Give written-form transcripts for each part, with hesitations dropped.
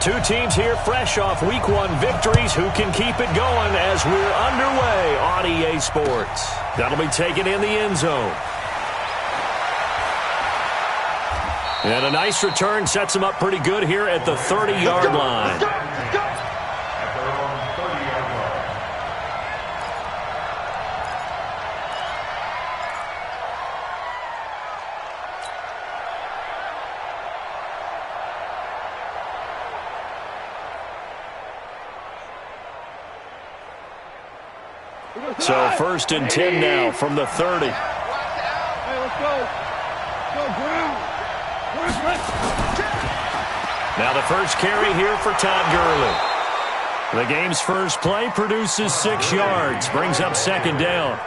Two teams here fresh off Week 1 victories. Who can keep it going as we're underway on EA Sports? That'll be taken in the end zone. And a nice return sets him up pretty good here at the 30-yard line. So 1st and 10 now from the 30. Hey, let's go. Go, ground. Now the first carry here for Todd Gurley. The game's first play produces 6 yards, brings up 2nd down.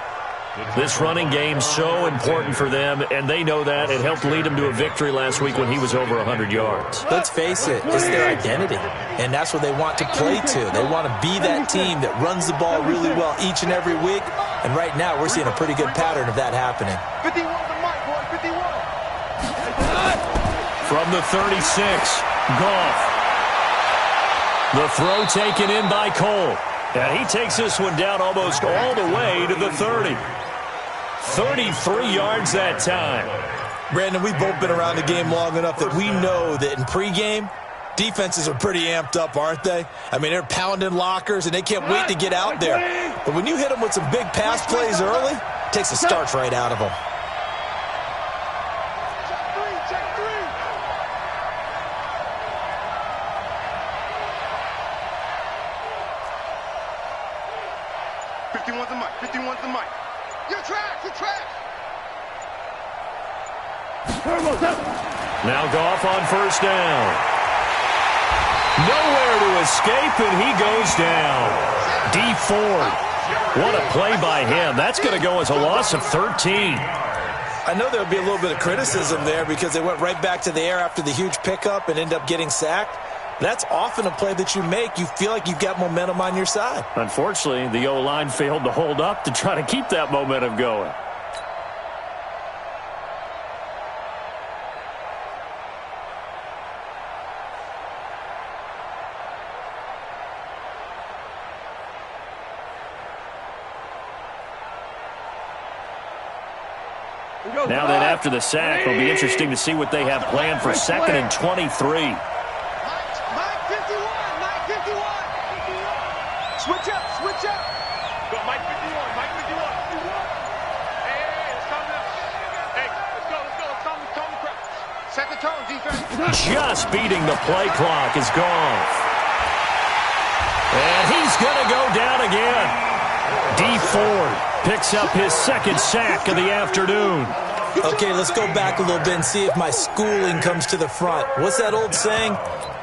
This running game's so important for them, and they know that. It helped lead them to a victory last week when he was over 100 yards. Let's face it, it's their identity, and that's what they want to play to. They want to be that team that runs the ball really well each and every week, and right now we're seeing a pretty good pattern of that happening. 51 to Mike, boy, 51. From the 36, Goff. The throw taken in by Cole. And he takes this one down almost all the way to the 30. 33 yards that time. Brandon, we've both been around the game long enough that we know that in pregame, defenses are pretty amped up, aren't they? I mean, they're pounding lockers, and they can't wait to get out there. But when you hit them with some big pass plays early, it takes the starch right out of them. Check three. 51's the mic. 51's the mic. You're trash. You're trash. Now Goff on 1st down. Nowhere to escape, and he goes down. D Ford. What a play by him. That's going to go as a loss of 13. I know there'll be a little bit of criticism there because they went right back to the air after the huge pickup and end up getting sacked. That's often a play that you make. You feel like you've got momentum on your side. Unfortunately, the O-line failed to hold up to try to keep that momentum going. Now then, after the sack, it'll be interesting to see what they have planned for 2nd and 23. Mike 51. Mike 51. Switch up. Go, Mike 51. Mike 51. Hey, it's time to... Hey, let's go. It's time to prep. Set the tone, defense. Just beating the play clock is gone. And he's going to go down again. D Ford picks up his 2nd sack of the afternoon. Okay, let's go back a little bit and see if my schooling comes to the front. What's that old saying?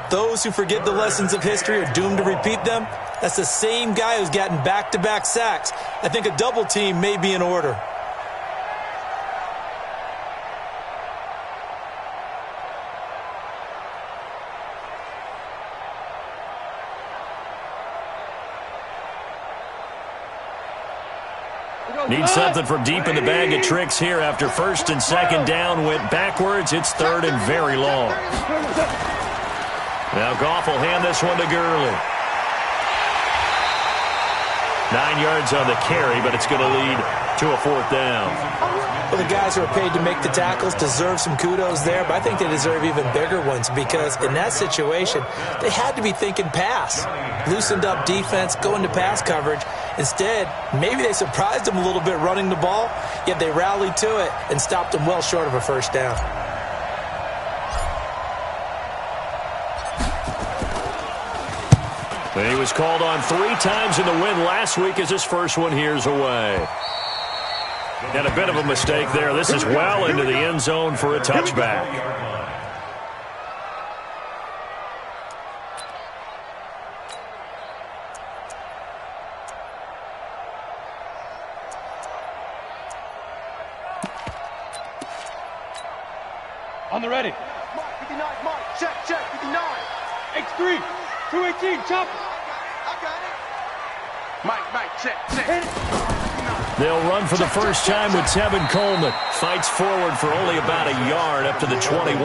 Those who forget the lessons of history are doomed to repeat them. That's the same guy who's gotten back-to-back sacks. I think a double team may be in order. Need something from deep in the bag of tricks here after 1st and 2nd down went backwards. It's 3rd and very long. Now Goff will hand this one to Gurley. 9 yards on the carry, but it's going to lead to a 4th down. Well, the guys who are paid to make the tackles deserve some kudos there, but I think they deserve even bigger ones because in that situation, they had to be thinking pass. Loosened up defense, going to pass coverage. Instead, maybe they surprised them a little bit running the ball, yet they rallied to it and stopped them well short of a 1st down. He was called on 3 times in the win last week as his first one here's away. And a bit of a mistake there. This is well into the end zone for a touchback. On the ready. Mike 59. Mike. Check. 59. X3. 218. Chop. I got it. Mike. Check. They'll run for the first time with Tevin Coleman. Fights forward for only about a yard up to the 21.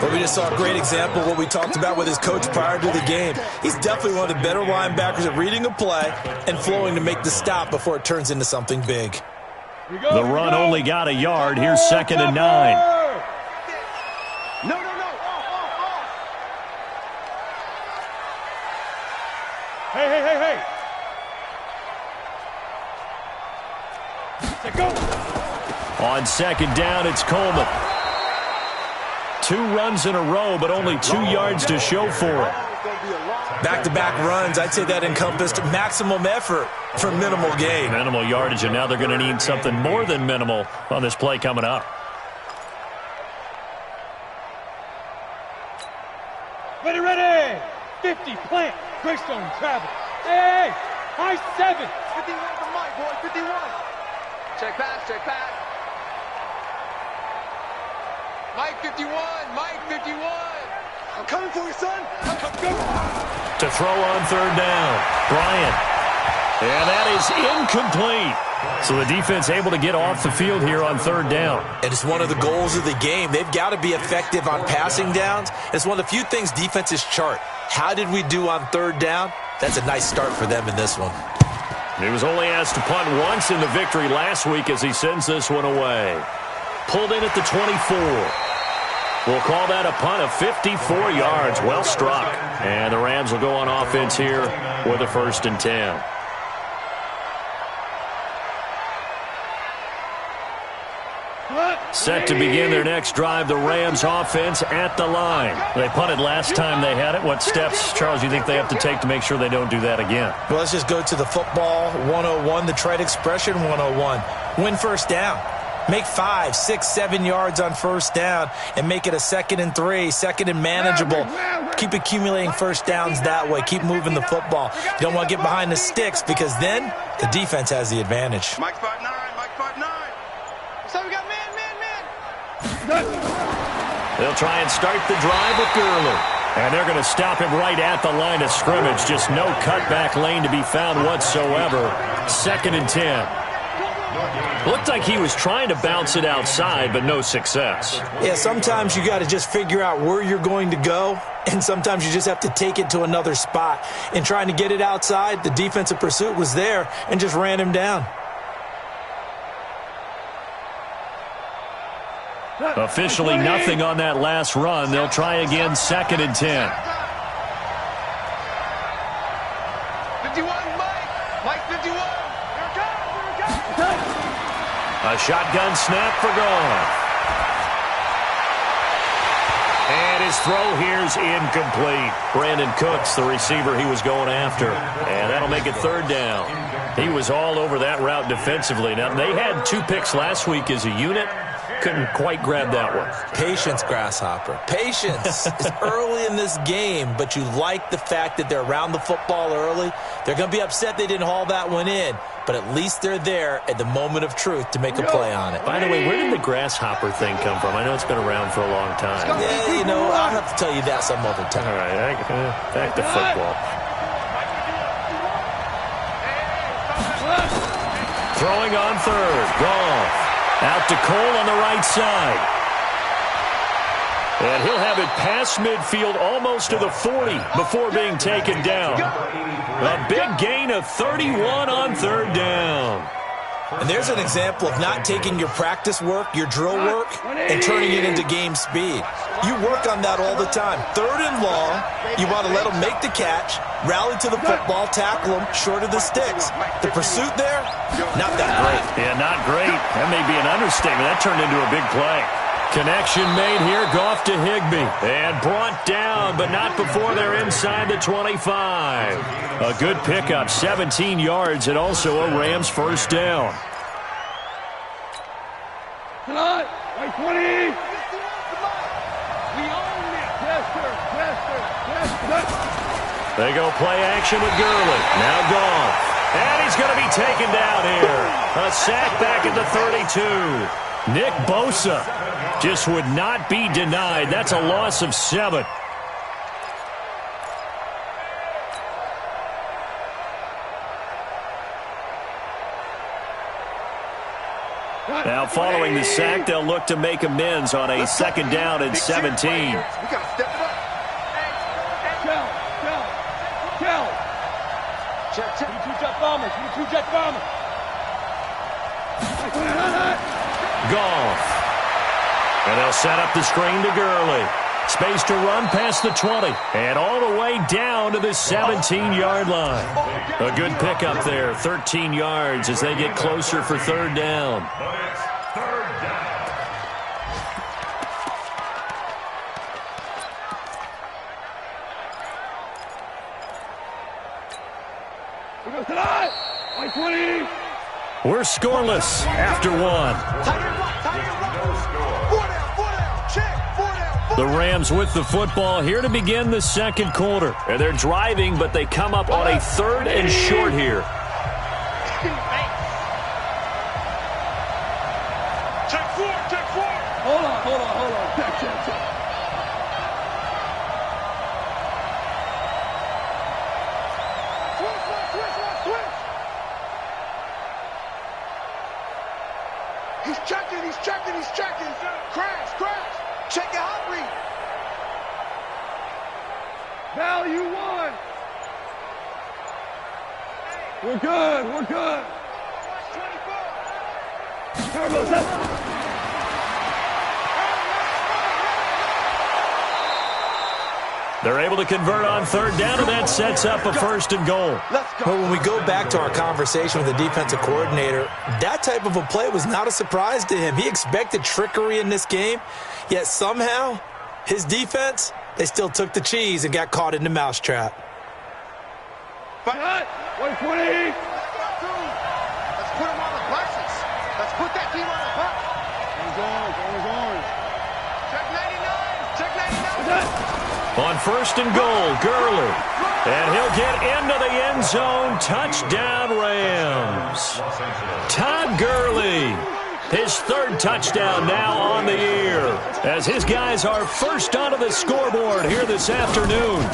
Well, we just saw a great example of what we talked about with his coach prior to the game. He's definitely one of the better linebackers at reading a play and flowing to make the stop before it turns into something big. The run only got a yard. Here's 2nd and 9. No. Hey. Go. On 2nd down, it's Coleman. 2 runs in a row, but only 2 yards to show for it. Back-to-back runs, I'd say that encompassed maximum effort for minimal gain. Minimal yardage, and now they're going to need something more than minimal on this play coming up. Ready. 50, plant. Greystone, Travis. Hey. High 7. 51 for Mike, boy. 51. Check pass. Mike 51. I'm coming for you, son. Go. To throw on 3rd down, Bryant. And that is incomplete. So the defense able to get off the field here on 3rd down. And it's one of the goals of the game. They've got to be effective on passing downs. It's one of the few things defenses chart. How did we do on 3rd down? That's a nice start for them in this one. He was only asked to punt once in the victory last week as he sends this one away. Pulled in at the 24. We'll call that a punt of 54 yards. Well struck. And the Rams will go on offense here with a 1st and 10. Set to begin their next drive, the Rams offense at the line. They punted last time they had it. What steps, Charles, do you think they have to take to make sure they don't do that again? Well, let's just go to the football 101, the trade expression 101. Win 1st down. Make 5, 6, 7 yards on 1st down and make it a 2nd and 3, 2nd and manageable. Keep accumulating 1st downs that way. Keep moving the football. You don't want to get behind the sticks because then the defense has the advantage. Mike 5'9". So we got man. They'll try and start the drive with Gurley. And they're going to stop him right at the line of scrimmage. Just no cutback lane to be found whatsoever. 2nd and 10. Looked like he was trying to bounce it outside, but no success. Yeah, sometimes you got to just figure out where you're going to go, and sometimes you just have to take it to another spot. In trying to get it outside, the defensive pursuit was there and just ran him down. Officially nothing on that last run. They'll try again, 2nd and 10. 51, Mike 51. Here it comes. A shotgun snap for Goff. And his throw here's incomplete. Brandon Cooks, the receiver he was going after. And that'll make it 3rd down. He was all over that route defensively. Now, they had 2 picks last week as a unit. Couldn't quite grab that one. Patience, Grasshopper. Patience is early in this game, but you like the fact that they're around the football early. They're going to be upset they didn't haul that one in, but at least they're there at the moment of truth to make a play on it. By the way, where did the grasshopper thing come from? I know it's been around for a long time. Yeah, you know, I'll have to tell you that some other time. All right, back to football. Throwing on 3rd, Goff. Out to Cole on the right side. And he'll have it past midfield almost to the 40 before being taken down. A big gain of 31 on 3rd down. And there's an example of not taking your practice work, your drill work, and turning it into game speed. You work on that all the time. 3rd and long, you want to let them make the catch, rally to the football, tackle them short of the sticks. The pursuit there, not that great. Yeah, not great. That may be an understatement. That turned into a big play. Connection made here, Goff to Higbee. And brought down, but not before they're inside the 25. A good pickup, 17 yards, and also a Rams 1st down. Come on, 20. We own it. They go play action with Gurley. Now Goff. And he's going to be taken down here. A sack back at the 32. Nick Bosa just would not be denied. That's a loss of 7. Now, following the sack, they'll look to make amends on a second down and 17. We got to step it up. Check. You two jet bombers. Goff. And they'll set up the screen to Gurley. Space to run past the 20. And all the way down to the 17-yard line. A good pickup there. 13 yards as they get closer for third down. We're scoreless after one. The Rams with the football here to begin the second quarter. And they're driving, but they come up on a third and short here. Check four. Hold on. Check. He's checking. Crash. Check your hot read. Value one. We're good. Turbo set. They're able to convert on third down, and that sets up a first and goal. Well, when we go back to our conversation with the defensive coordinator, that type of a play was not a surprise to him. He expected trickery in this game, yet somehow his defense, they still took the cheese and got caught in the mousetrap. 120. Let's put him on the buses. Let's put that team on the bus. Orange. Check 99. On first and goal, Gurley. And he'll get into the end zone. Touchdown, Rams. Todd Gurley. His third touchdown now on the year, as his guys are first onto the scoreboard here this afternoon.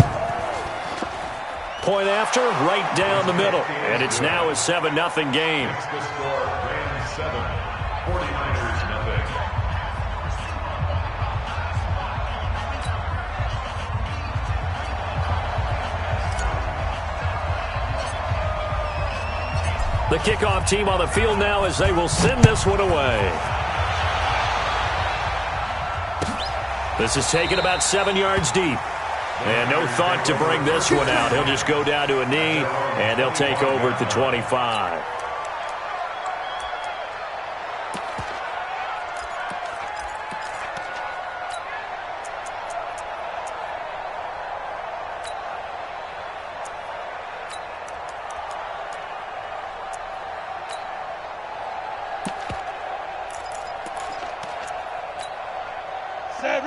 Point after, right down the middle. And it's now a 7-0 game. The score, Rams 7, 49ers 0. The kickoff team on the field now as they will send this one away. This is taken about 7 yards deep. And no thought to bring this one out. He'll just go down to a knee, and they'll take over at the 25.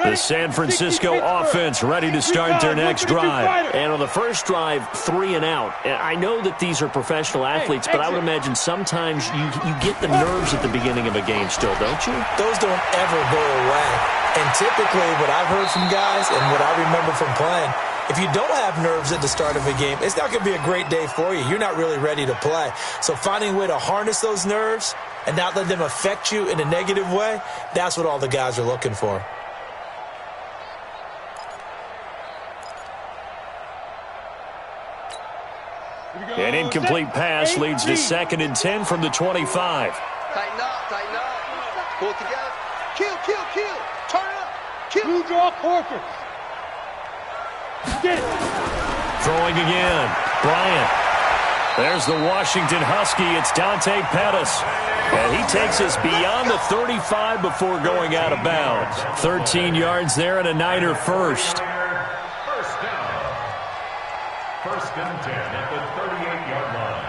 The San Francisco offense ready to start their next drive. And on the first drive, 3 and out. And I know that these are professional athletes, but I would imagine sometimes you get the nerves at the beginning of a game still, don't you? Those don't ever go away. And typically what I've heard from guys and what I remember from playing, if you don't have nerves at the start of a game, it's not going to be a great day for you. You're not really ready to play. So finding a way to harness those nerves and not let them affect you in a negative way, that's what all the guys are looking for. An incomplete pass leads to 2nd and 10 from the 25. Tighten up. Pull it together. Kill. Turn it up. Kill. Blue draw quarters. Get it. Throwing again. Bryant. There's the Washington Husky. It's Dante Pettis. And he takes us beyond the 35 before going out of bounds. 13 yards there and a Niner first. First down. First and 10 at the 38-yard line.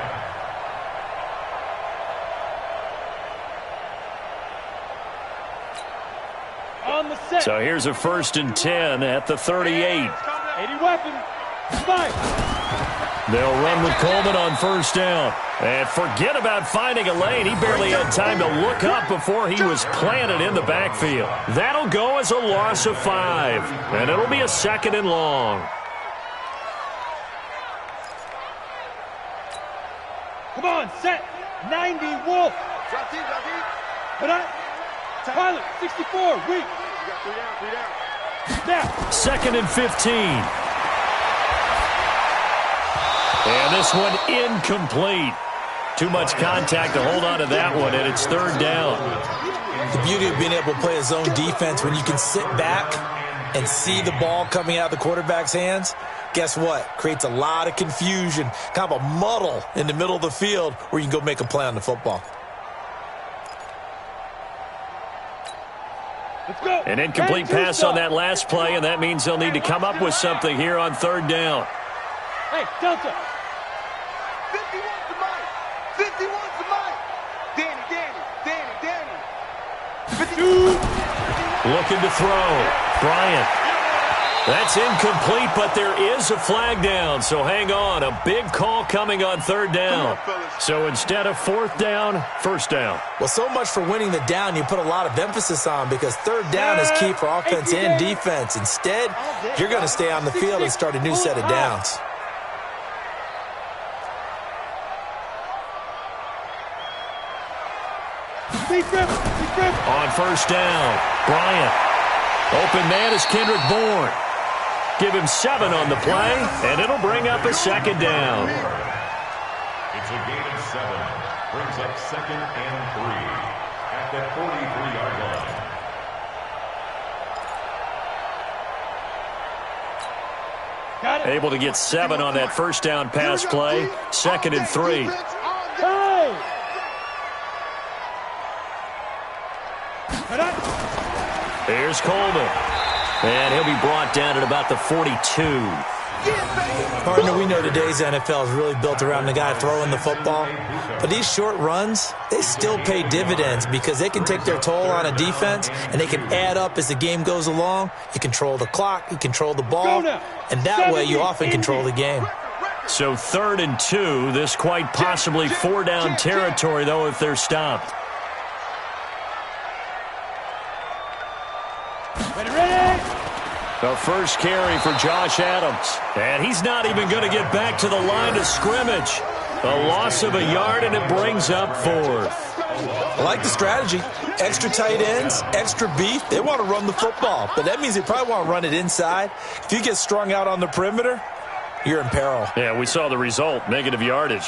On the set. So here's a 1st and 10 at the 38. 80 weapon. Spike. They'll run with Coleman on first down. And forget about finding a lane. He barely had time to look up before he was planted in the backfield. That'll go as a loss of 5. And it'll be a 2nd and long. Come on, set. 90 Wolf. Drop deep. Pilot, 64, weak. You got 3 down. Second and 15. And this one incomplete. Too much contact to hold on to that one, and it's third down. The beauty of being able to play a zone defense when you can sit back and see the ball coming out of the quarterback's hands, guess what? Creates a lot of confusion, kind of a muddle in the middle of the field where you can go make a play on the football. Let's go. An incomplete pass on that last play, and that means they'll need to come up with something here on third down. Hey, Delta. 51's the mic. 51's the mic. Danny. 52. Looking to throw. Bryant. That's incomplete, but there is a flag down, so hang on. A big call coming on third down. So instead of fourth down, first down. Well, so much for winning the down you put a lot of emphasis on because third down is key for offense and defense. Instead, you're going to stay on the field and start a new set of downs. On first down, Bryant. Open man is Kendrick Bourne. Give him 7 on the play, and it'll bring up a second down. It's a gain of 7. Brings up second and 3 at the 43-yard line. Able to get 7 on that first down pass play. Second and 3. Here's Coleman. And he'll be brought down at about the 42. Partner, we know today's NFL is really built around the guy throwing the football. But these short runs, they still pay dividends because they can take their toll on a defense and they can add up as the game goes along. You control the clock, you control the ball, and that way you often control the game. So 3rd and 2, this quite possibly 4-down territory, though, if they're stopped. The first carry for Josh Adams. And he's not even going to get back to the line of scrimmage. A loss of a yard, and it brings up 4th. I like the strategy. Extra tight ends, extra beef. They want to run the football, but that means they probably want to run it inside. If you get strung out on the perimeter, you're in peril. Yeah, we saw the result, negative yardage.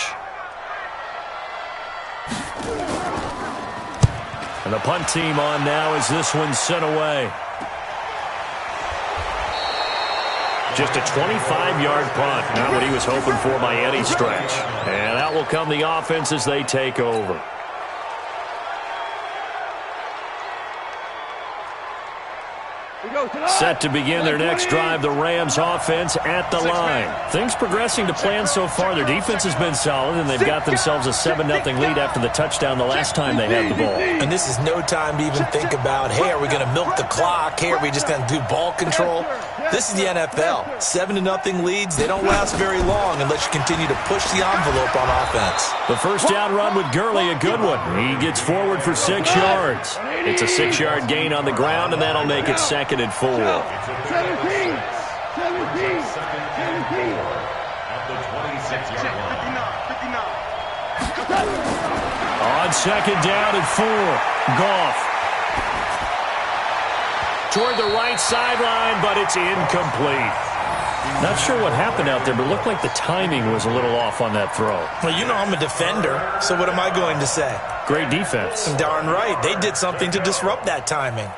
And the punt team on now as this one's sent away. Just a 25-yard punt. Not what he was hoping for by any stretch. And out will come the offense as they take over. Set to begin their next drive, the Rams offense at the line. Things progressing to plan so far. Their defense has been solid, and they've got themselves a 7-0 lead after the touchdown the last time they had the ball. And this is no time to even think about, hey, are we going to milk the clock? Hey, are we just going to do ball control? This is the NFL. 7-0 leads, they don't last very long unless you continue to push the envelope on offense. The first down run with Gurley, a good one. He gets forward for 6 yards. It's a 6-yard gain on the ground, and that'll make it 2nd and 4. 17. At the 26-yard line. On 2nd down and 4, Goff. Toward the right sideline, but it's incomplete. Not sure what happened out there, but it looked like the timing was a little off on that throw. Well, you know I'm a defender, so what am I going to say? Great defense. Darn right. They did something to disrupt that timing.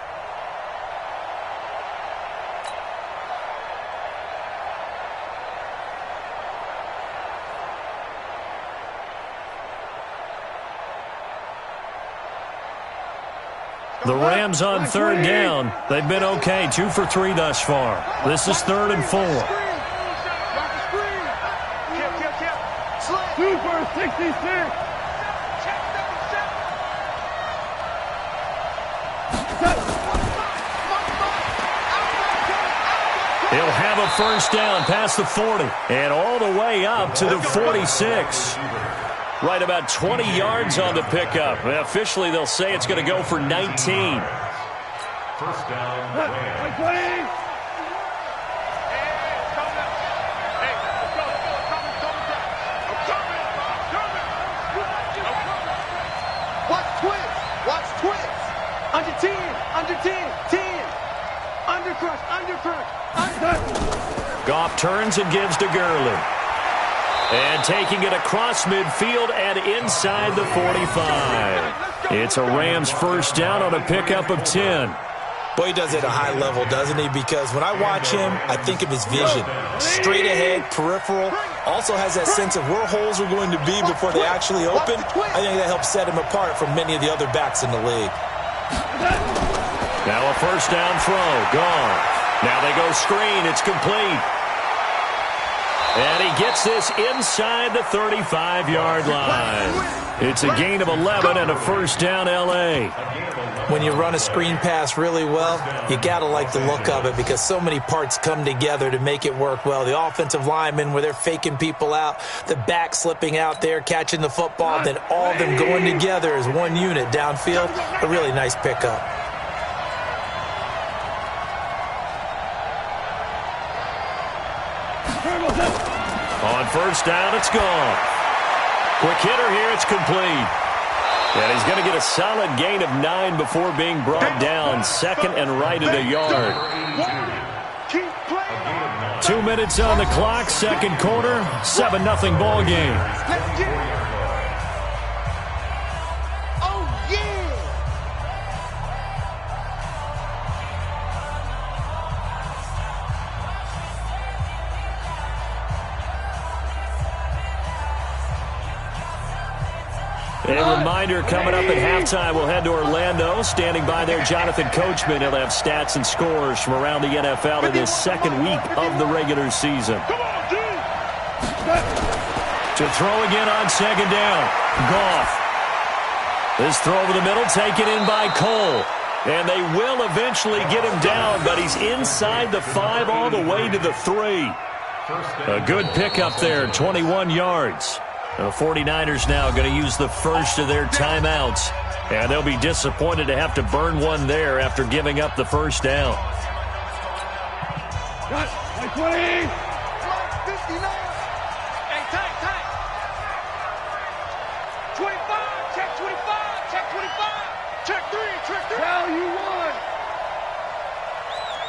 The Rams on 3rd down. They've been okay, 2 for 3 thus far. This is 3rd and 4. 2 for 66. He'll have a first down past the 40 and all the way up to the 46. Right about 20 yards on the pickup. Officially, they'll say it's going to go for 19. First down, Rams. Watch twist. Goff turns and gives to Gurley. And taking it across midfield and inside the 45. It's a Rams first down on a pickup of 10. Boy, he does it at a high level, doesn't he? Because when I watch him, I think of his vision. Straight ahead, peripheral. Also has that sense of where holes are going to be before they actually open. I think that helps set him apart from many of the other backs in the league. Now a first down throw. Gone. Now they go screen. It's complete. And he gets this inside the 35-yard line. It's a gain of 11 and a first down, L.A. When you run a screen pass really well, you got to like the look of it because so many parts come together to make it work well. The offensive linemen, where they're faking people out, the back slipping out there, catching the football, then all of them going together as one unit downfield. A really nice pickup. On first down, it's gone. Quick hitter here, it's complete. And he's going to get a solid gain of 9 before being brought down. Second and right at a yard. 2 minutes on the clock, second quarter, 7-0 ball game. A reminder, coming up at halftime, we'll head to Orlando. Standing by there, Jonathan Coachman. He'll have stats and scores from around the NFL in this second week of the regular season. To throw again on second down. Goff. This throw over the middle taken in by Cole. And they will eventually get him down, but he's inside the 5 all the way to the 3. A good pickup there, 21 yards. The 49ers now going to use the first of their timeouts. And they'll be disappointed to have to burn one there after giving up the first down. Got 20. 59. Hey, tight. 25. Check 25. Check 25. Check 3. Check 3. Tell you one.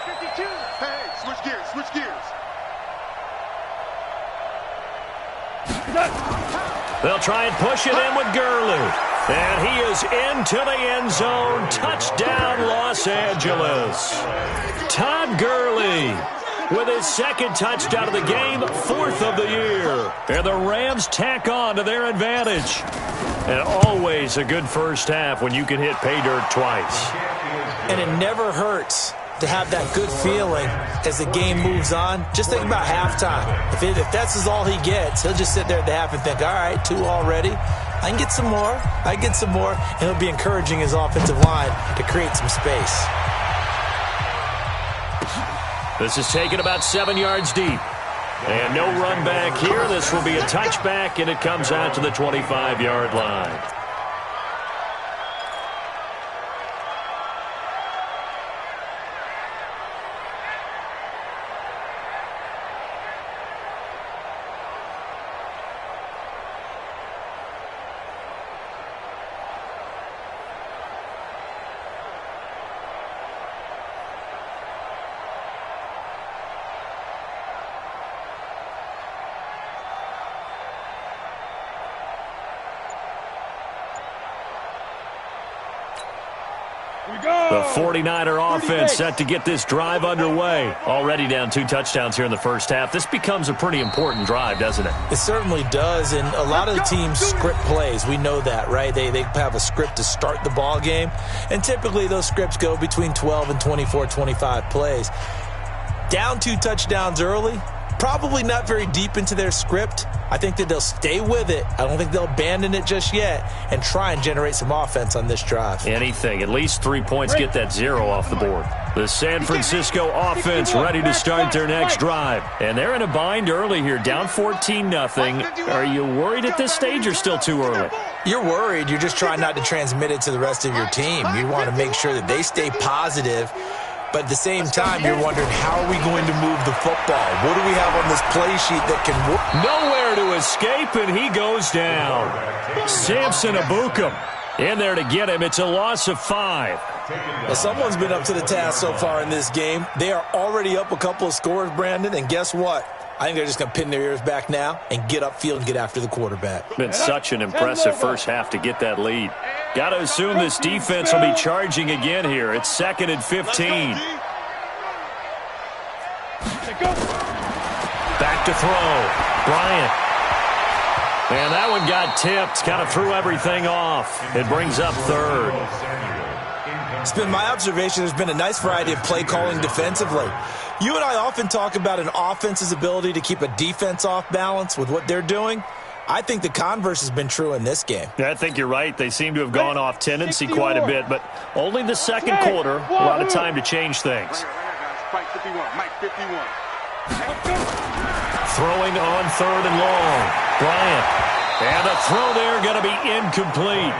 52. Hey, switch gears. They'll try and push it in with Gurley. And he is into the end zone. Touchdown, Los Angeles. Todd Gurley with his second touchdown of the game, 4th of the year. And the Rams tack on to their advantage. And always a good first half when you can hit pay dirt twice. And it never hurts to have that good feeling as the game moves on. Just think about halftime. If that's all he gets, he'll just sit there at the half and think, all right, 2 already. I can get some more. And he'll be encouraging his offensive line to create some space. This is taken about 7 yards deep. And no run back here. This will be a touchback, and it comes out to the 25-yard line. The 49er offense set to get this drive underway. Already down 2 touchdowns here in the first half. This becomes a pretty important drive, doesn't it? It certainly does, and a lot of the teams script plays. We know that, right? They have a script to start the ball game, and typically those scripts go between 12 and 24, 25 plays. Down 2 touchdowns early, probably not very deep into their script. I think that they'll stay with it. I don't think they'll abandon it just yet and try and generate some offense on this drive. Anything. At least 3 points, get that 0 off the board. The San Francisco offense ready to start their next drive. And they're in a bind early here, down 14-0. Are you worried at this stage or still too early? You're worried. You're just trying not to transmit it to the rest of your team. You want to make sure that they stay positive. But at the same time, you're wondering, how are we going to move the football? What do we have on this play sheet that can work? Nowhere to escape, and he goes down. Samson Ebukam In there to get him. It's a loss of 5. Well, someone's been up to the task so far in this game. They are already up a couple of scores, Brandon, and guess what? I think they're just going to pin their ears back now and get upfield and get after the quarterback. Been such an impressive first half to get that lead. Got to assume this defense will be charging again here. It's 2nd and 15. Back to throw. Bryant. And that one got tipped. Kind of threw everything off. It brings up 3rd. It's been my observation there's been a nice variety of play calling defensively. You and I often talk about an offense's ability to keep a defense off balance with what they're doing. I think the converse has been true in this game. Yeah, I think you're right. They seem to have gone off tendency quite a bit, but only the second quarter. A lot of time to change things. Mike 51, Mike 51. Throwing on 3rd and long. Bryant. And the throw there going to be incomplete.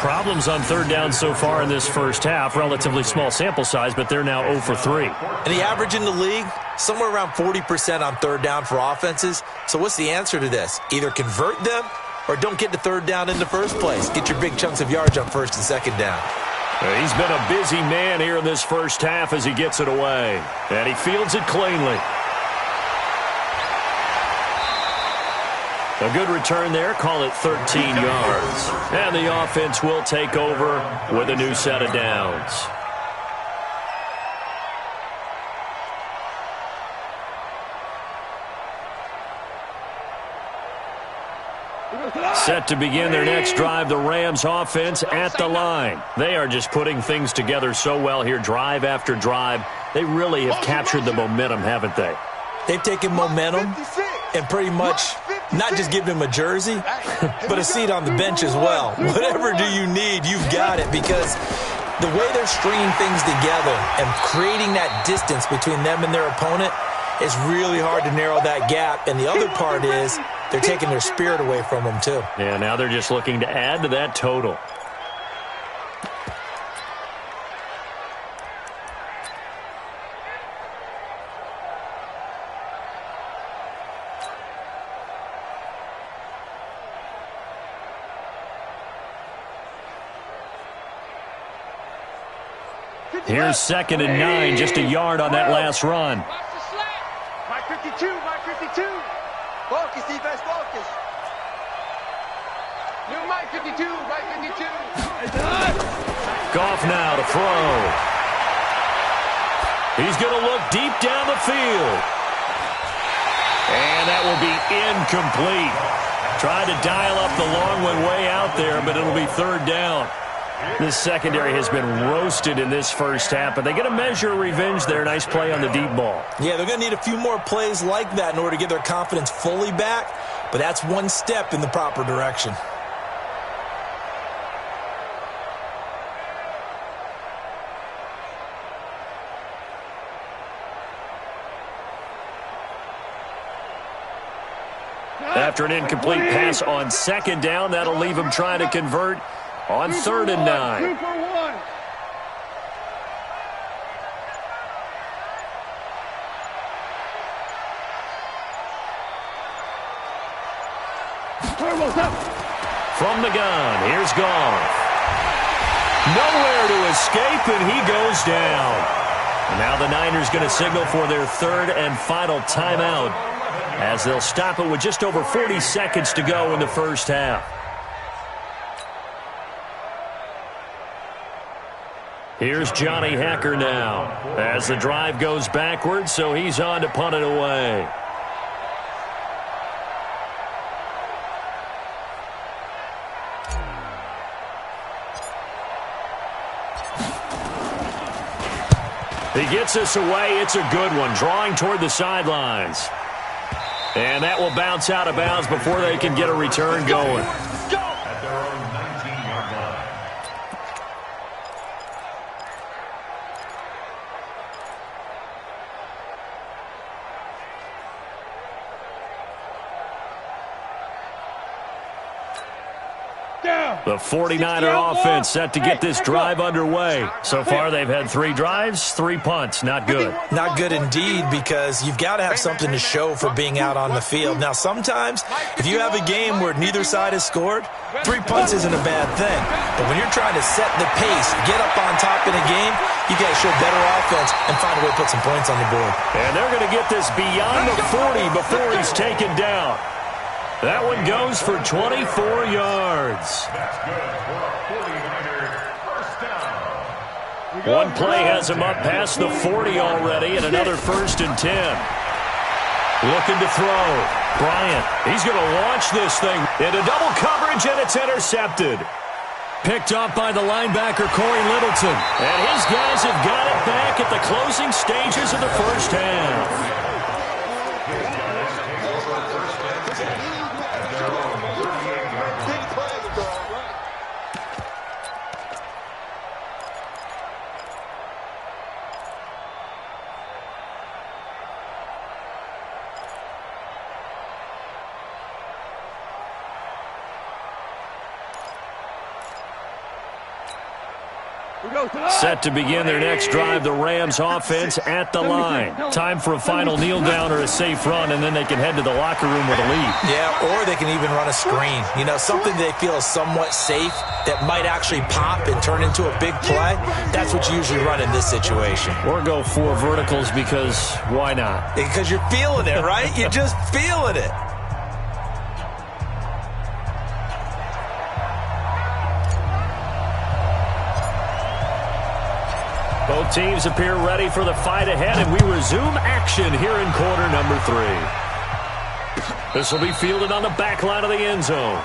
Problems on 3rd down so far in this first half. Relatively small sample size, but they're now 0 for 3. And the average in the league, somewhere around 40% on 3rd down for offenses. So what's the answer to this? Either convert them or don't get to 3rd down in the first place. Get your big chunks of yards on 1st and 2nd down. He's been a busy man here in this first half as he gets it away. And he fields it cleanly. A good return there. Call it 13 yards. And the offense will take over with a new set of downs. Set to begin their next drive, the Rams offense at the line. They are just putting things together so well here, drive after drive. They really have captured the momentum, haven't they? They've taken momentum and pretty much not just given him a jersey, but a seat on the bench as well. Whatever do you need, you've got it, because the way they're stringing things together and creating that distance between them and their opponent is really hard to narrow that gap. And the other part is they're taking their spirit away from them too. Yeah, now they're just looking to add to that total. Here's 2nd and 9, just a yard on that last run. Mike 52, Mike 52. Focus, defense, focus. New Mike 52, Mike 52. Goff now to throw. He's going to look deep down the field. And that will be incomplete. Tried to dial up the long one way out there, but it'll be 3rd down. This secondary has been roasted in this first half, but they get a measure of revenge there. Nice play on the deep ball. Yeah, they're going to need a few more plays like that in order to get their confidence fully back, but that's one step in the proper direction. After an incomplete pass on 2nd down, that'll leave him trying to convert on 3rd and 9. 2 for 1. From the gun, here's Goff. Nowhere to escape, and he goes down. And now the Niners going to signal for their 3rd and final timeout, as they'll stop it with just over 40 seconds to go in the first half. Here's Johnny Hacker now as the drive goes backwards, so he's on to punt it away. He gets us away. It's a good one, drawing toward the sidelines. And that will bounce out of bounds before they can get a return going. At their own 19-yard line. The 49er offense set to get this drive underway. So far, they've had 3 drives, 3 punts. Not good. Not good indeed, because you've got to have something to show for being out on the field. Now, sometimes, if you have a game where neither side has scored, 3 punts isn't a bad thing. But when you're trying to set the pace, get up on top in a game, you got to show better offense and find a way to put some points on the board. And they're going to get this beyond the 40 before he's taken down. That one goes for 24 yards. That's good for a 49er first down. One play has him up past the 40 already, and another 1st and 10. Looking to throw. Bryant, he's going to launch this thing into double coverage, and it's intercepted. Picked up by the linebacker, Corey Littleton. And his guys have got it back at the closing stages of the first half. Set to begin their next drive, the Rams offense at the line. Time for a final kneel down or a safe run, and then they can head to the locker room with a lead. Yeah, or they can even run a screen. You know, something they feel is somewhat safe that might actually pop and turn into a big play. That's what you usually run in this situation. Or go 4 verticals, because why not? Because you're feeling it, right? You're just feeling it. Both teams appear ready for the fight ahead, and we resume action here in quarter number 3. This will be fielded on the back line of the end zone.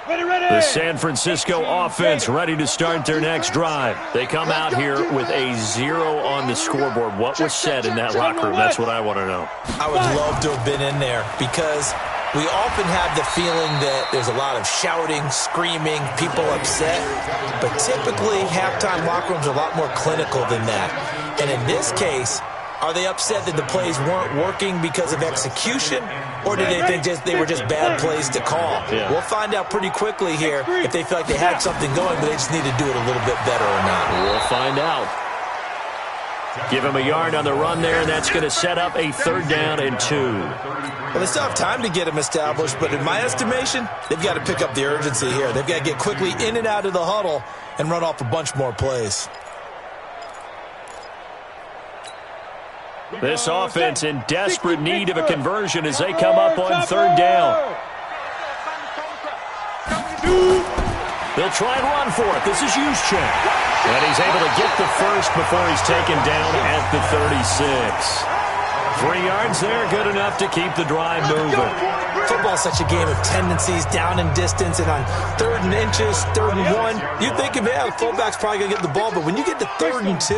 The San Francisco offense ready to start their next drive. They come out here with a 0 on the scoreboard. What was said in that locker room? That's what I want to know. I would love to have been in there, because we often have the feeling that there's a lot of shouting, screaming, people upset. But typically, halftime locker rooms are a lot more clinical than that. And in this case, are they upset that the plays weren't working because of execution, or did they think they were just bad plays to call? Yeah. We'll find out pretty quickly here if they feel like they had something going, but they just need to do it a little bit better or not. We'll find out. Give him a yard on the run there, and that's going to set up a 3rd down and 2. Well, they still have time to get him established, but in my estimation, they've got to pick up the urgency here. They've got to get quickly in and out of the huddle and run off a bunch more plays. This offense in desperate need of a conversion as they come up on 3rd down. They'll try and run for it. This is Juszczyk. And he's able to get the first before he's taken down at the 36. 3 yards there, good enough to keep the drive moving. Football is such a game of tendencies, down and distance, and on 3rd and inches, 3rd and 1, you'd think, yeah, the fullback's probably going to get the ball, but when you get to 3rd and 2,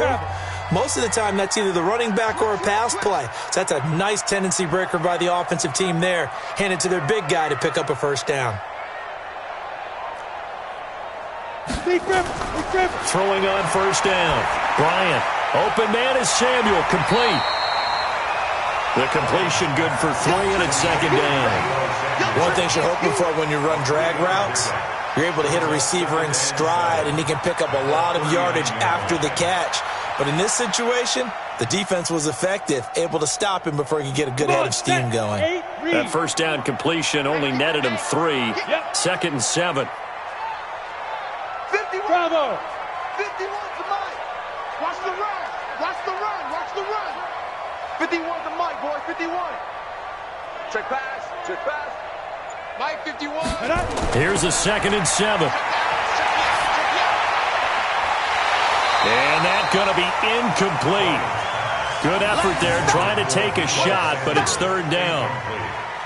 most of the time that's either the running back or a pass play. So that's a nice tendency breaker by the offensive team there, handed to their big guy to pick up a 1st down. Throwing on 1st down. Bryant, open man is Samuel, complete. The completion good for 3, and it's 2nd down. One thing you're hoping for when you run drag routes, you're able to hit a receiver in stride, and he can pick up a lot of yardage after the catch. But in this situation, the defense was effective, able to stop him before he could get a good head of steam going. That 1st down completion only netted him 3. 2nd and 7. 51. Bravo. 51 to Mike. Watch the run. Watch the run. Watch the run. 51 to Mike, boy. 51. Check pass. Check pass. Mike, 51. Here's a 2nd and 7. And that's going to be incomplete. Good effort there trying to take a shot, but it's 3rd down.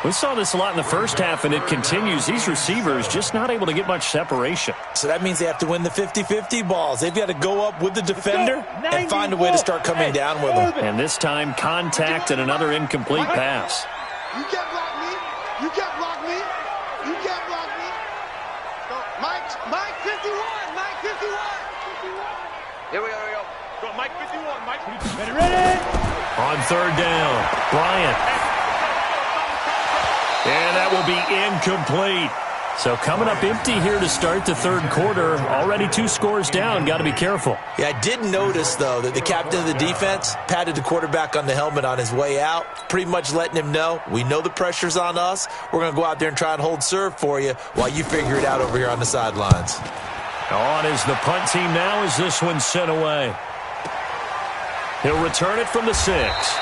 We saw this a lot in the first half, and it continues. These receivers just not able to get much separation. So that means they have to win the 50-50 balls. They've got to go up with the defender and find a way to start coming down with them. And this time, contact and another incomplete pass. You can't block me. You can't block me. You can't block me. Go. Mike 51. Mike 51. Here we go. Go, Mike 51. Mike 51. Ready. On third down, Bryant. And that will be incomplete. So coming up empty here to start the third quarter. Already 2 scores down. Got to be careful. Yeah, I did notice, though, that the captain of the defense patted the quarterback on the helmet on his way out, pretty much letting him know, we know the pressure's on us. We're going to go out there and try and hold serve for you while you figure it out over here on the sidelines. On is the punt team now as this one's sent away. He'll return it from the 6.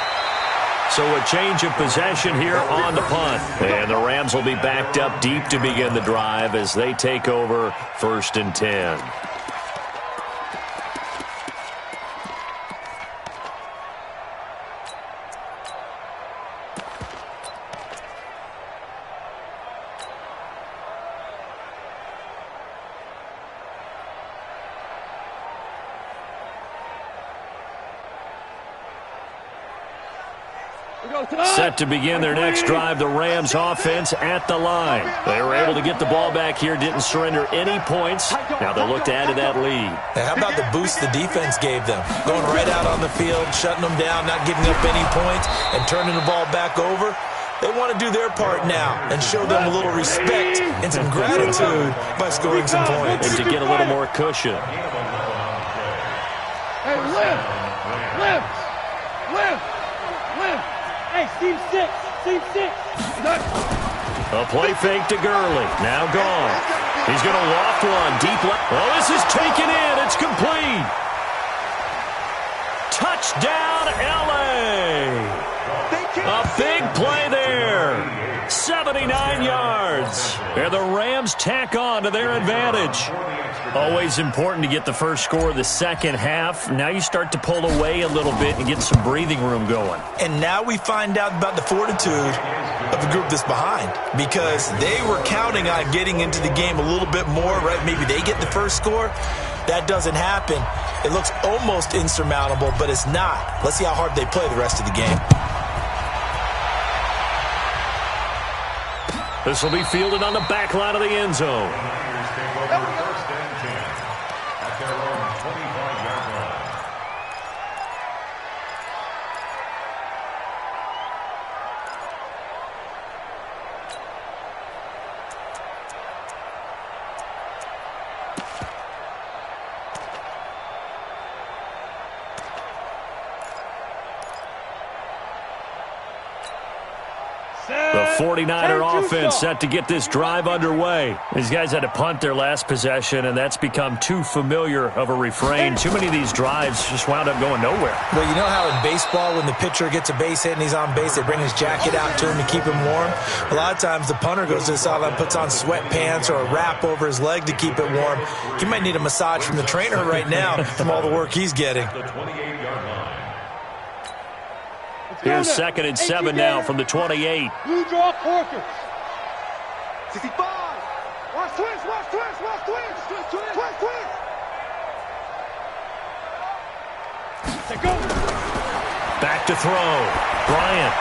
So a change of possession here on the punt. And the Rams will be backed up deep to begin the drive as they take over 1st and 10. Set to begin their next drive, the Rams offense at the line. They were able to get the ball back here, didn't surrender any points. Now they'll look to add to that lead. Now, how about the boost the defense gave them? Going right out on the field, shutting them down, not giving up any points, and turning the ball back over. They want to do their part now and show them a little respect and some gratitude by scoring some points. And to get a little more cushion. Hey, lift. Hey, Steve 6. A play fake to Gurley. Now gone. He's going to loft one deep left. Oh, this is taken in. It's complete. Touchdown, L.A. A big play there. 79 yards. And the Rams tack on to their advantage. Always important to get the first score of the second half. Now you start to pull away a little bit and get some breathing room going. And now we find out about the fortitude of the group that's behind, because they were counting on getting into the game a little bit more, right? Maybe they get the first score. That doesn't happen. It looks almost insurmountable, but it's not. Let's see how hard they play the rest of the game. This will be fielded on the back line of the end zone. The 49er offense set to get this drive underway. These guys had to punt their last possession, and that's become too familiar of a refrain. Too many of these drives just wound up going nowhere. Well, you know how in baseball, when the pitcher gets a base hit and he's on base, they bring his jacket out to him to keep him warm? A lot of times the punter goes to the sideline, puts on sweatpants or a wrap over his leg to keep it warm. He might need a massage from the trainer right now from all the work he's getting. Here's 2nd and 7 now from the 28. Blue draw quarters. 65. Watch twist. Go. Back to throw. Bryant.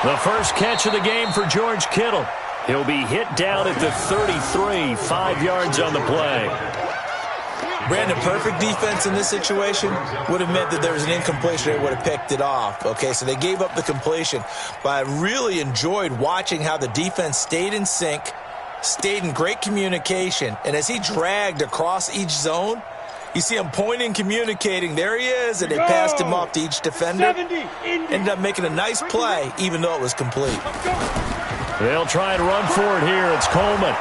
The first catch of the game for George Kittle. He'll be hit down at the 33, 5 yards on the play. Brandon, perfect defense in this situation would have meant that there was an incompletion. They would have picked it off. Okay, so they gave up the completion. But I really enjoyed watching how the defense stayed in sync, stayed in great communication. And as he dragged across each zone, you see him pointing, communicating. There he is, and they passed him off to each defender. Ended up making a nice play, even though it was complete. They'll try and run for it here. It's Coleman.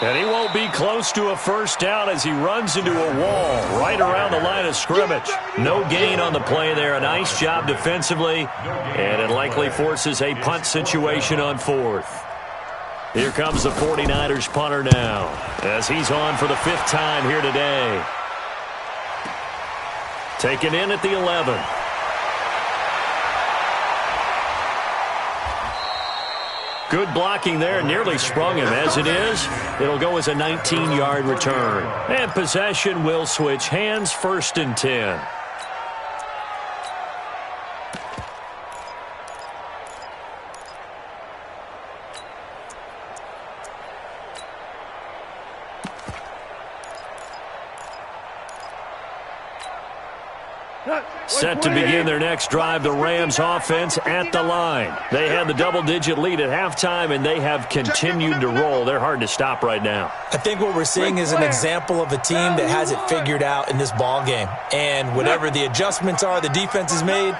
And he won't be close to a first down as he runs into a wall right around the line of scrimmage. No gain on the play there. A nice job defensively, and it likely forces a punt situation on 4th. Here comes the 49ers punter now as he's on for the 5th time here today. Taken in at the 11. Good blocking there, nearly sprung him. As it is, it'll go as a 19-yard return. And possession will switch hands, 1st and 10. Set to begin their next drive, the Rams offense at the line. They had the double-digit lead at halftime, and they have continued to roll. They're hard to stop right now. I think what we're seeing is an example of a team that has it figured out in this ball game. And whatever the adjustments are the defense has made,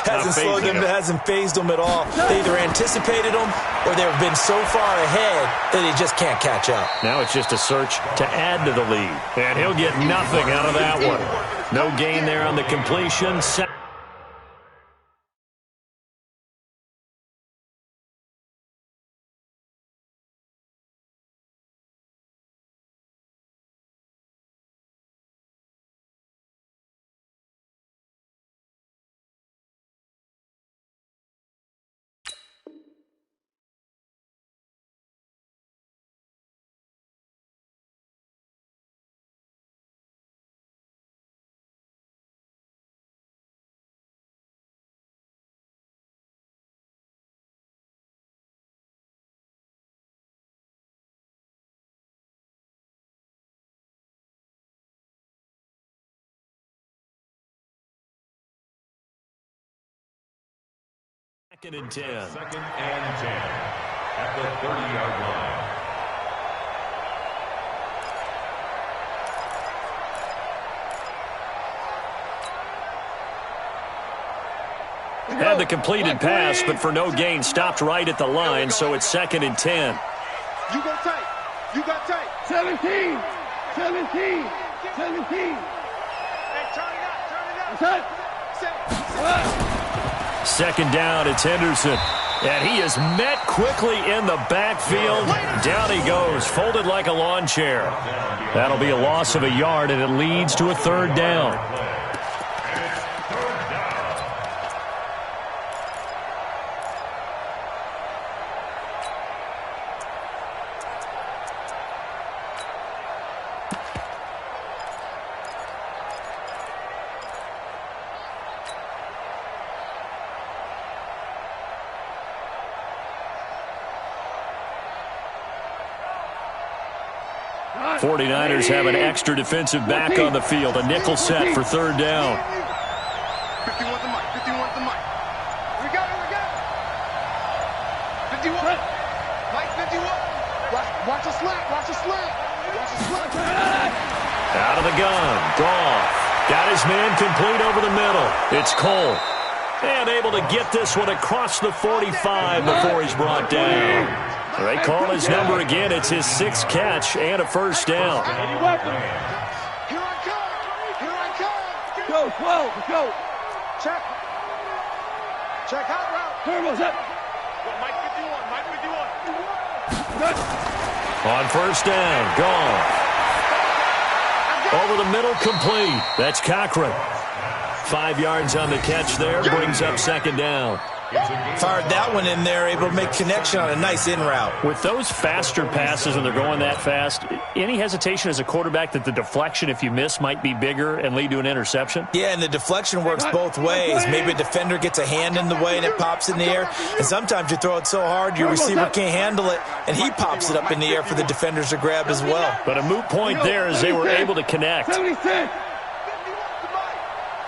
hasn't slowed them, hasn't phased them at all. They either anticipated them or they've been so far ahead that they just can't catch up. Now it's just a search to add to the lead. And he'll get nothing out of that one. No gain there on the completion. Second and 10. 2nd and 10 at the 30-yard line. Had the completed pass, but for no gain, stopped right at the line, so it's 2nd and 10. You go tight. You got tight. 17. 17. 17. Hey, turn it up. Turn it up. Set. 2nd down, it's Henderson. And he is met quickly in the backfield. Down he goes, folded like a lawn chair. That'll be a loss of a yard, and it leads to a 3rd down. Huh? 49ers have an extra defensive back on the field. A nickel set for 3rd down. 51 the mic. 51 the mic. We got it. We got it. 51. Mike 51. Watch a slant. Watch a slant. Watch a slant. Out of the gun. Goff. Got his man complete over the middle. It's Cole. And able to get this one across the 45 before he's brought down. They call his number again. It's his 6th catch and a 1st down. Here I come. Here I come. Go, 12, go. Check. Check hot route. Turbo's up. Go, Mike 51. Mike 51. Good. On 1st down, gone. Over the middle, complete. That's Cochran. 5 yards on the catch there, brings up 2nd down. Fired that one in there, able to make connection on a nice in route. With those faster passes and they're going that fast, any hesitation as a quarterback that the deflection, if you miss, might be bigger and lead to an interception? Yeah, and the deflection works both ways. Maybe a defender gets a hand in the way and it pops in the air. And sometimes you throw it so hard your receiver can't handle it, and he pops it up in the air for the defenders to grab as well. But a moot point there as they were able to connect. 76.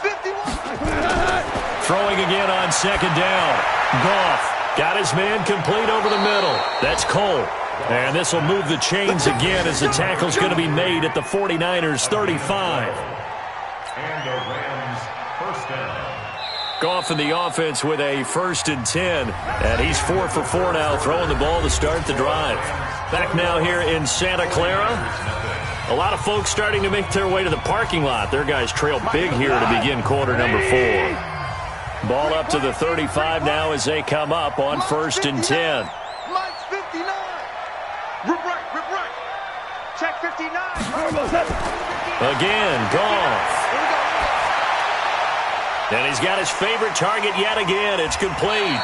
51. Throwing again on 2nd down. Goff got his man complete over the middle. That's Cole. And this will move the chains again as the tackle's going to be made at the 49ers 35. And the Rams 1st down. Goff in the offense with a 1st and 10. And he's 4 for 4 now, throwing the ball to start the drive. Back now here in Santa Clara. A lot of folks starting to make their way to the parking lot. Their guys trail big here to begin quarter number 4. Ball up to the 35 now as they come up on 1st and 10. Mike's 59. Rip right. Check 59. Again, Goff. And he's got his favorite target yet again. It's complete.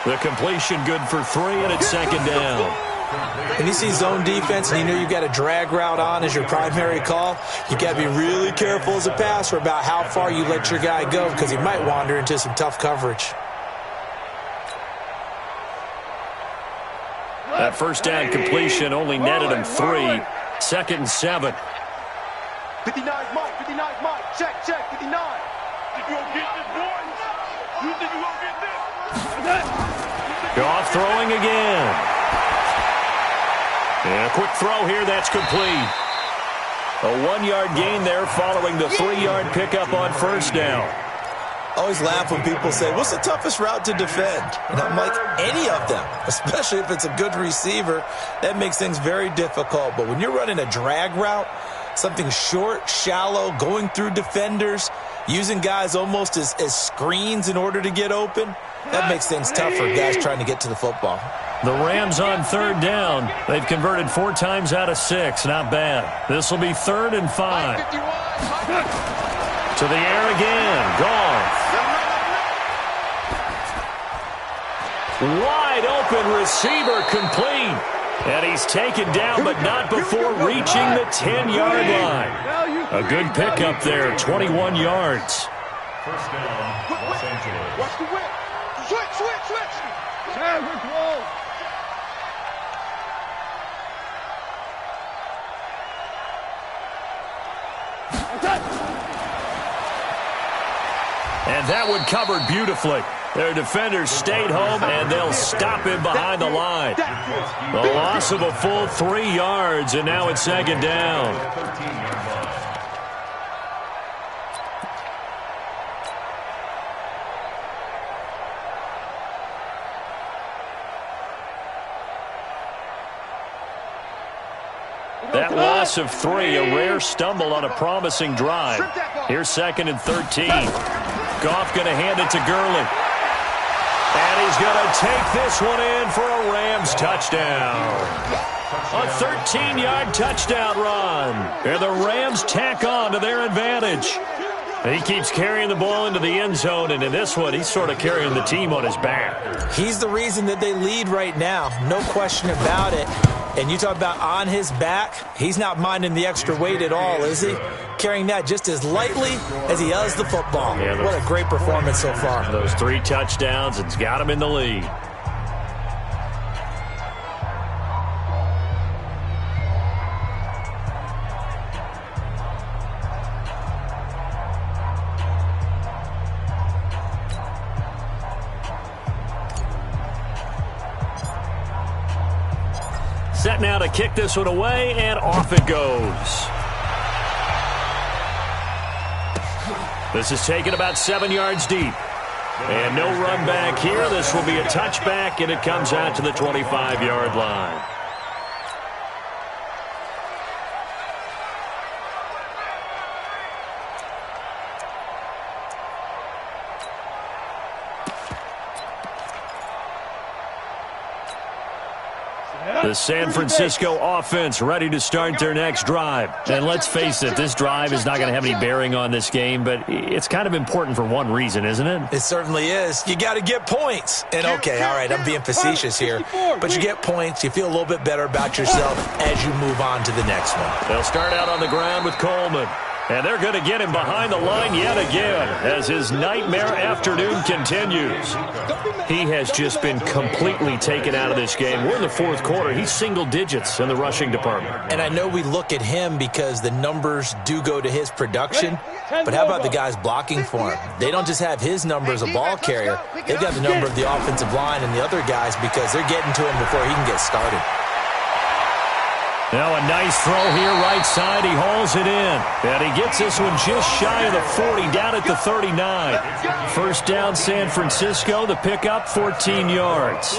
The completion good for 3, and it's second down. When you see zone defense and you know you've got a drag route on as your primary call, you got to be really careful as a passer about how far you let your guy go because he might wander into some tough coverage. That first down completion only netted him 3. Second and 7. 59's Mike, 59's Mike. Check, 59. Did you go get this, boys? You think you gonna get this? Goff throwing again. And a quick throw here, that's complete. A 1-yard gain there following the 3-yard pickup on first down. Always laugh when people say, what's the toughest route to defend? And I'm like, any of them, especially if it's a good receiver. That makes things very difficult. But when you're running a drag route, something short, shallow, going through defenders, using guys almost as screens in order to get open, that makes things tough for guys trying to get to the football. The Rams on third down. They've converted 4 times out of 6. Not bad. This will be 3rd and 5. To the air again. Goff. Wide open receiver complete. And he's taken down, but not before reaching the 10-yard line. A good pickup there, 21 yards. First down, Los Angeles. Watch the whip. Switch. Yeah, we're close. And that one covered beautifully. Their defenders stayed home, and they'll stop him behind the line. The loss of a full 3 yards, and now it's second down. That loss of 3, a rare stumble on a promising drive. Here's 2nd and 13. Goff going to hand it to Gurley. And he's going to take this one in for a Rams touchdown. A 13-yard touchdown run. And the Rams tack on to their advantage. He keeps carrying the ball into the end zone, and in this one, he's sort of carrying the team on his back. He's the reason that they lead right now. No question about it. And you talk about on his back, he's not minding the extra weight at all, is he? Carrying that just as lightly as he does the football. Yeah, what a great performance so far. Those 3 touchdowns, it's got him in the lead. Set now to kick this one away, and off it goes. This is taken about 7 yards deep. And no run back here. This will be a touchback, and it comes out to the 25-yard line. The San Francisco offense ready to start their next drive. And let's face it, this drive is not going to have any bearing on this game, but it's kind of important for one reason, isn't it? It certainly is. You got to get points. And okay, all right, I'm being facetious here, but you get points, you feel a little bit better about yourself as you move on to the next one. They'll start out on the ground with Coleman. And they're going to get him behind the line yet again as his nightmare afternoon continues. He has just been completely taken out of this game. We're in the 4th quarter. He's single digits in the rushing department. And I know we look at him because the numbers do go to his production, but how about the guys blocking for him? They don't just have his number as a ball carrier. They've got the number of the offensive line and the other guys because they're getting to him before he can get started. Now a nice throw here right side. He hauls it in. And he gets this one just shy of the 40, down at the 39. First down, San Francisco. The pickup, 14 yards.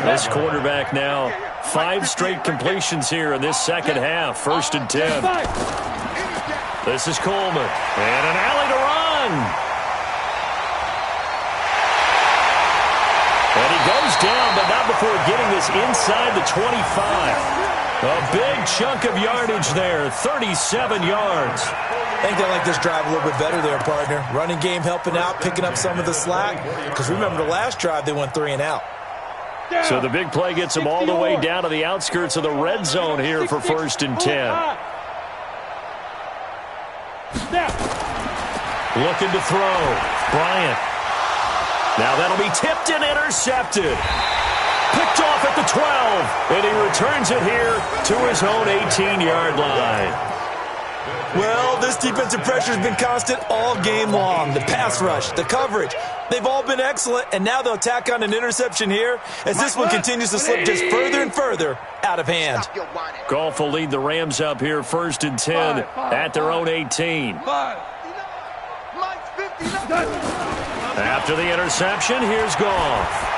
This quarterback now, 5 straight completions here in this second half. 1st and 10. This is Coleman. And an alley to run. And he goes down, but not before getting this inside the 25. A big chunk of yardage there, 37 yards. I think they like this drive a little bit better there, partner. Running game helping out, picking up some of the slack. Because remember the last drive, they went 3 and out. So the big play gets them all the way down to the outskirts of the red zone here for 1st and 10. Looking to throw. Bryant. Now that'll be tipped and intercepted. Picked off at the 12, and he returns it here to his own 18-yard line. Well, this defensive pressure has been constant all game long. The pass rush, the coverage, they've all been excellent, and now they'll tack on an interception here as this one continues to slip just further and further out of hand. Goff will lead the Rams up here 1st and 10 at their own 18. After the interception, here's Goff.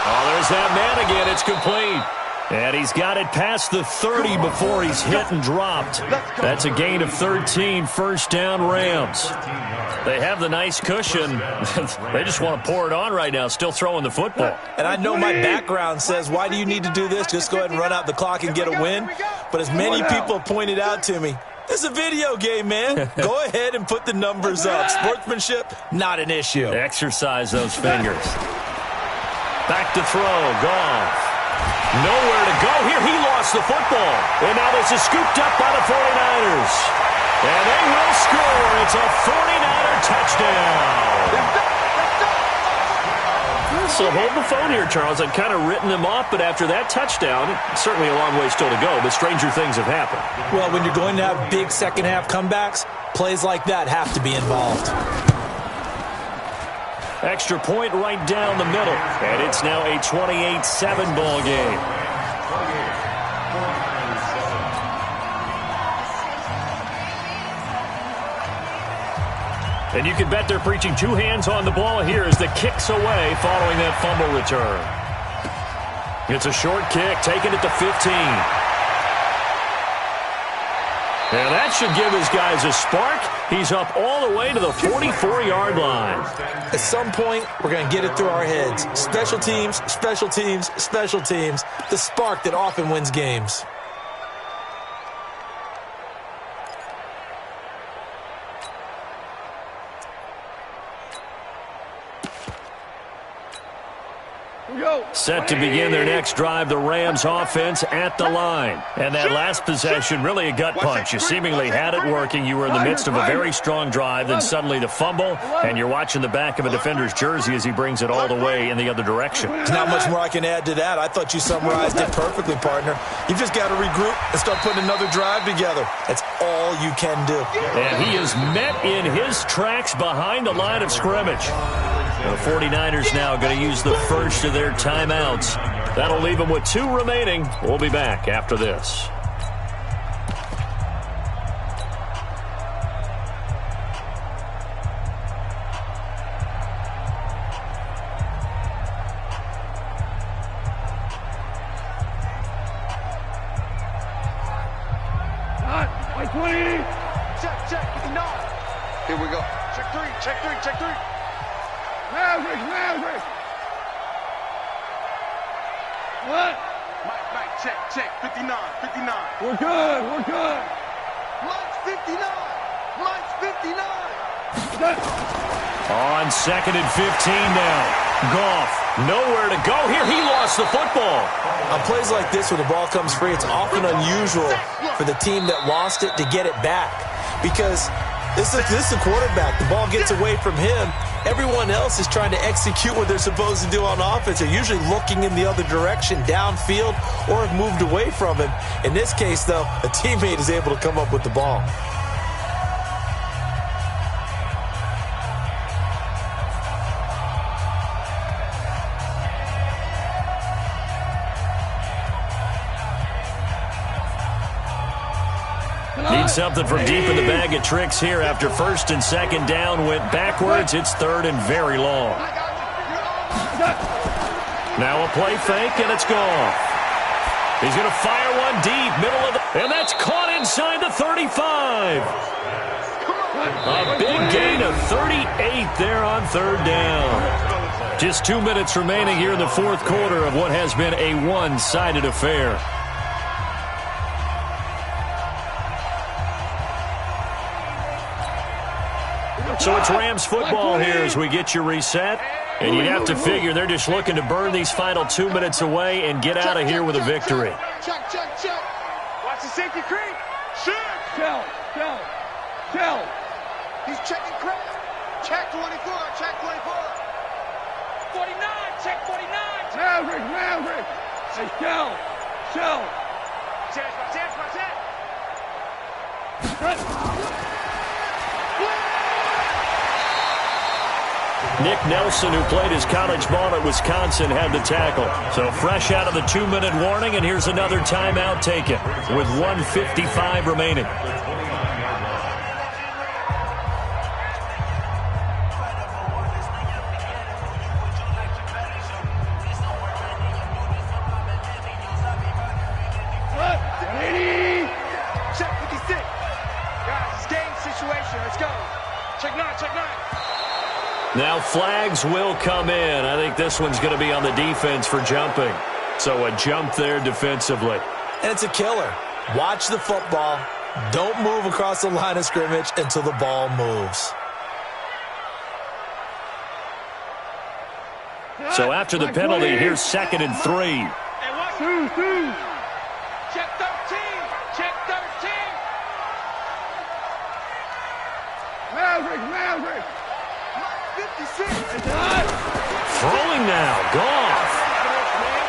Oh, there's that man again. It's complete. And he's got it past the 30 before he's hit and dropped. That's a gain of 13, 1st down Rams. They have the nice cushion. They just want to pour it on right now, still throwing the football. And I know my background says, why do you need to do this? Just go ahead and run out the clock and get a win. But as many people have pointed out to me, this is a video game, man. Go ahead and put the numbers up. Sportsmanship, not an issue. Exercise those fingers. Back to throw, Goff. Nowhere to go here. He lost the football. And now this is scooped up by the 49ers. And they will score. It's a 49er touchdown. So hold the phone here, Charles. I've kind of written them off, but after that touchdown, certainly a long way still to go, but stranger things have happened. Well, when you're going to have big second-half comebacks, plays like that have to be involved. Extra point right down the middle. And it's now a 28-7 ball game. And you can bet they're preaching 2 hands on the ball here as the kick's away following that fumble return. It's a short kick, taking it to 15. And that should give his guys a spark. He's up all the way to the 44-yard line. At some point, we're going to get it through our heads. Special teams, special teams, special teams. The spark that often wins games. Set to begin their next drive, the Rams offense at the line. And that last possession, really a gut punch. You seemingly had it working. You were in the midst of a very strong drive, then suddenly the fumble, and you're watching the back of a defender's jersey as he brings it all the way in the other direction. There's not much more I can add to that. I thought you summarized it perfectly, partner. You've just got to regroup and start putting another drive together. That's all you can do. And he is met in his tracks behind the line of scrimmage. The 49ers now going to use the first of their timeouts. That'll leave them with 2 remaining. We'll be back after this. Check. Here we go. Check three. Maverick. What? Mike, check. 59. We're good. Mike's 59. On 2nd and 15 now. Goff, nowhere to go here. He lost the football. On plays like this where the ball comes free, it's often unusual for the team that lost it to get it back. Because this is the quarterback. The ball gets away from him. Everyone else is trying to execute what they're supposed to do on offense. They're usually looking in the other direction, downfield, or have moved away from him. In this case, though, a teammate is able to come up with the ball. Need something from deep in the bag of tricks here after 1st and 2nd down. Went backwards. It's 3rd and very long. Now a play fake, and it's gone. He's going to fire one deep, middle of the... And that's caught inside the 35. A big gain of 38 there on 3rd down. Just 2 minutes remaining here in the 4th quarter of what has been a one-sided So it's Rams football here as we get you reset. And you'd have to figure they're just looking to burn these final 2 minutes away and get out of here with a victory. Check. Watch the safety creep. Shoot. Shell. He's checking crap. Check 24. 49. Check 49. Maverick. Hey, shell. Nick Nelson, who played his college ball at Wisconsin, had the tackle. So fresh out of the 2-minute warning, and here's another timeout taken with 1:55 remaining. Check 56. Guys, it's game situation. Let's go. Check 9. Now flags will come in. I think this one's going to be on the defense for jumping. So a jump there defensively. And it's a killer. Watch the football. Don't move across the line of scrimmage until the ball moves. So after the penalty, here's 2nd and 3. Check 13. Maverick. 56. Throwing now. Goff.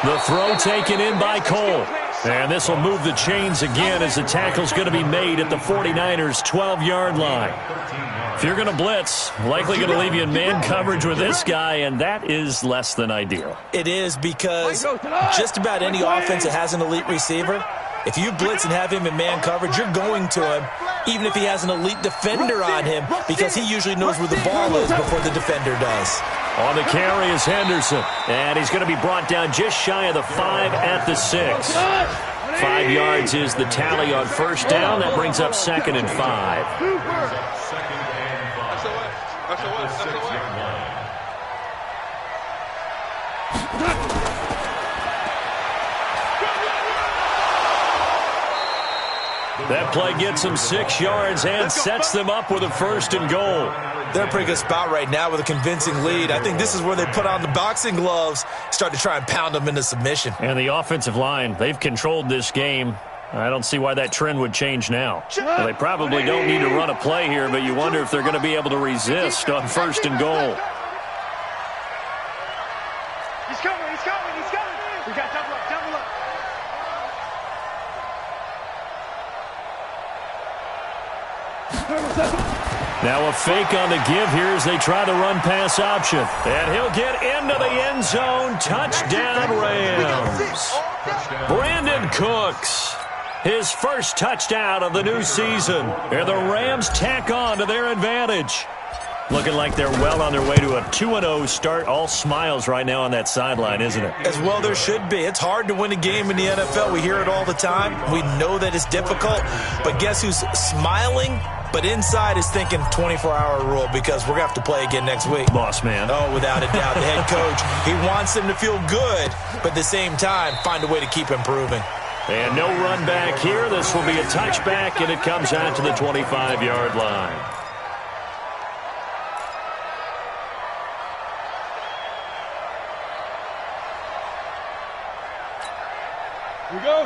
The throw taken in by Cole. And this will move the chains again as the tackle's going to be made at the 49ers' 12-yard line. If you're going to blitz, likely going to leave you in man coverage with this guy, and that is less than ideal. It is, because just about any offense that has an elite receiver, if you blitz and have him in man coverage, you're going to him, even if he has an elite defender on him, because he usually knows where the ball is before the defender does. On the carry is Henderson, and he's going to be brought down just shy of the 5 at the 6. 5 yards is the tally on first down. That brings up 2nd and 5. That play gets them 6 yards and sets them up with a 1st and goal. They're in a pretty good spot right now with a convincing lead. I think this is where they put on the boxing gloves, start to try and pound them into submission. And the offensive line, they've controlled this game. I don't see why that trend would change now. Well, they probably don't need to run a play here, but you wonder if they're going to be able to resist on 1st and goal. He's coming. We got double up. Now a fake on the give here as they try the run-pass option. And he'll get into the end zone. Touchdown, Rams. Brandon Cooks, his first touchdown of the new season. And the Rams tack on to their advantage. Looking like they're well on their way to a 2-0 start. All smiles right now on that sideline, isn't it? As well there should be. It's hard to win a game in the NFL. We hear it all the time. We know that it's difficult. But guess who's smiling? But inside is thinking 24-hour rule, because we're going to have to play again next week. Boss man. Oh, without a doubt. The head coach, he wants them to feel good, but at the same time, find a way to keep improving. And no run back here. This will be a touchback, and it comes out to the 25-yard line.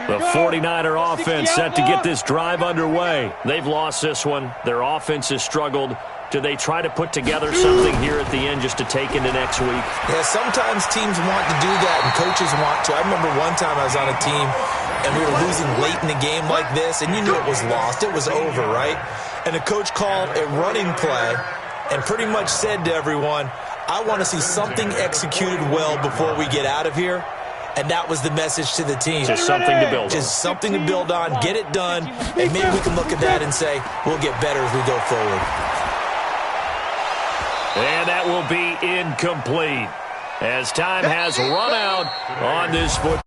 The 49er offense set to get this drive underway. They've lost this one. Their offense has struggled. Do they try to put together something here at the end just to take into next week? Yeah, sometimes teams want to do that and coaches want to. I remember one time I was on a team and we were losing late in a game like this, and you knew it was lost. It was over, right? And the coach called a running play and pretty much said to everyone, I want to see something executed well before we get out of here. And that was the message to the team. Just something to build on. Just something to build on, get it done, and maybe we can look at that and say, we'll get better as we go forward. And that will be incomplete as time has run out on this football.